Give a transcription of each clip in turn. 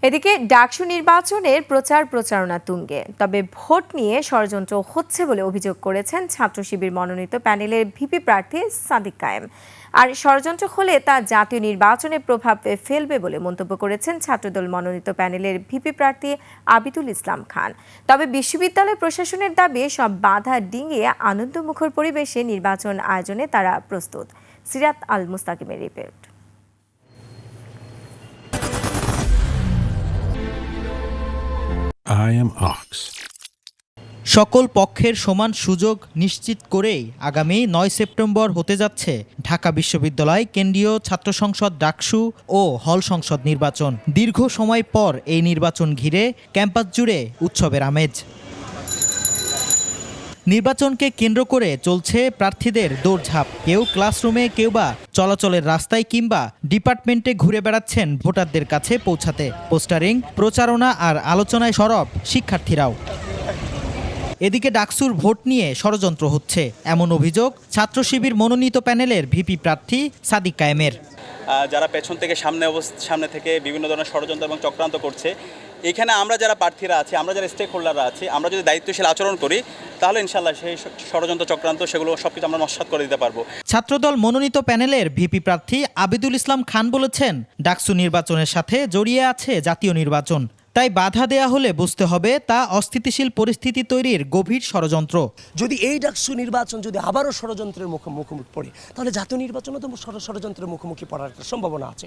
এদিকে ডাকসু নির্বাচনের প্রচারণা তুঙ্গে, তবে ভোট নিয়ে ষড়যন্ত্র হচ্ছে বলে অভিযোগ করেছেন ছাত্র শিবির মনোনীত প্যানেলের ভিপি প্রার্থী সাদিক কায়েম। আর ষড়যন্ত্র হলে তা জাতীয় নির্বাচনে প্রভাব ফেলবে বলে মন্তব্য করেছেন ছাত্রদল মনোনীত প্যানেলের ভিপি প্রার্থী আবিদুল ইসলাম খান। তবে বিশ্ববিদ্যালয় প্রশাসনের দাবি সব বাধা ডিঙিয়ে আনন্দমুখর পরিবেশে নির্বাচন আয়োজনে তারা প্রস্তুত। সিরাত আল মুস্তাকিমের রিপোর্ট। I am Ox. সকল পক্ষের সমান সুযোগ নিশ্চিত করেই আগামী ৯ সেপ্টেম্বর হতে যাচ্ছে ঢাকা বিশ্ববিদ্যালয় কেন্দ্রীয় ছাত্র সংসদ ডাকসু ও হল সংসদ নির্বাচন। দীর্ঘ সময় পর এই নির্বাচন ঘিরে ক্যাম্পাস জুড়ে উৎসবের আমেজ। নির্বাচনকে কেন্দ্র করে চলছে প্রার্থীদের দৌড়ঝাঁপ। কেউ ক্লাসরুমে, কেউ বা চলাচলের রাস্তায় কিংবা ডিপার্টমেন্টে ঘুরে বেড়াচ্ছেন ভোটারদের কাছে পৌঁছাতে। পোস্টারিং, প্রচারণা আর আলোচনায় সরব শিক্ষার্থীরাও। এদিকে ডাকসুর ভোট নিয়ে ষড়যন্ত্র হচ্ছে এমন অভিযোগ ছাত্র শিবির মনোনীত প্যানেলের ভিপি প্রার্থী সাদিক কায়েমের। যারা পেছন থেকে সামনে থেকে বিভিন্ন ধরনের ষড়যন্ত্র এবং চক্রান্ত করছে, এখানে আমরা যারা প্রার্থীরা আছি, আমরা যারা স্টেক হোল্ডাররা আছি, আমরা যদি দায়িত্বশীল আচরণ করি তাহলে ইনশাল্লাহ সেই ষড়যন্ত্র চক্রান্ত সেগুলো সবকিছু আমরা নস্যাৎ করে দিতে পারবো। ছাত্রদল মনোনীত প্যানেলের ভিপি প্রার্থী আবিদুল ইসলাম খান বলেছেন, ডাকসু নির্বাচনের সাথে জড়িয়ে আছে জাতীয় নির্বাচন। তাই বাধা দেয়া হলে বুঝতে হবে তা অস্থিতিশীল পরিস্থিতি তৈরির গভীর ষড়যন্ত্র। যদি এই ডাকসু নির্বাচন যদি আবারও ষড়যন্ত্রের মুখোমুখি পড়ে, তাহলে জাতীয় নির্বাচনও তো ষড়যন্ত্রের মুখোমুখি পড়ার একটা সম্ভাবনা আছে।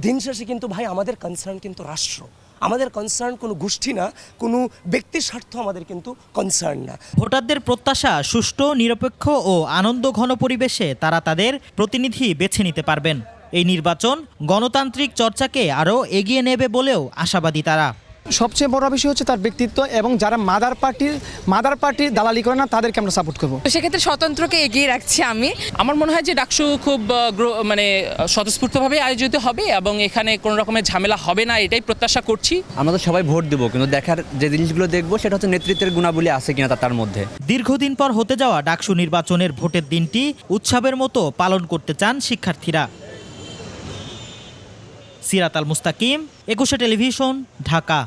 দিন শেষে কিন্তু ভাই আমাদের কনসার্ন কিন্তু রাষ্ট্র, আমাদের কনসার্ন কোনো গোষ্ঠী না, কোনো ব্যক্তির স্বার্থ আমাদের কিন্তু কনসার্ন না। ভোটারদের প্রত্যাশা সুষ্ঠু, নিরপেক্ষ ও আনন্দ ঘন পরিবেশে তারা তাদের প্রতিনিধি বেছে নিতে পারবেন। এই নির্বাচন গণতান্ত্রিক চর্চাকে আরও এগিয়ে নেবে বলেও আশাবাদী তারা। সবচেয়ে বড় বিষয় হচ্ছে তার ব্যক্তিত্ব, এবং যারা মাদার পার্টির দালালি করে না তাদেরকে আমরা সাপোর্ট করবো। সেক্ষেত্রে স্বতন্ত্রকে এগিয়ে রাখছি আমি। আমার মনে হয় যে ডাকসু খুব স্বতঃস্ফূর্তভাবে আয়োজিত হবে এবং এখানে কোনো রকমের ঝামেলা হবে না, এটাই প্রত্যাশা করছি। আমরা তো সবাই ভোট দেবো, কিন্তু দেখার যে জিনিসগুলো দেখবো সেটা হচ্ছে নেতৃত্বের গুণাবলী আছে কিনা তার মধ্যে। দীর্ঘদিন পর হতে যাওয়া ডাকসু নির্বাচনের ভোটের দিনটি উৎসবের মতো পালন করতে চান শিক্ষার্থীরা। সিরাত আল মুস্তাকিম, ২১ টেলিভিশন, ঢাকা।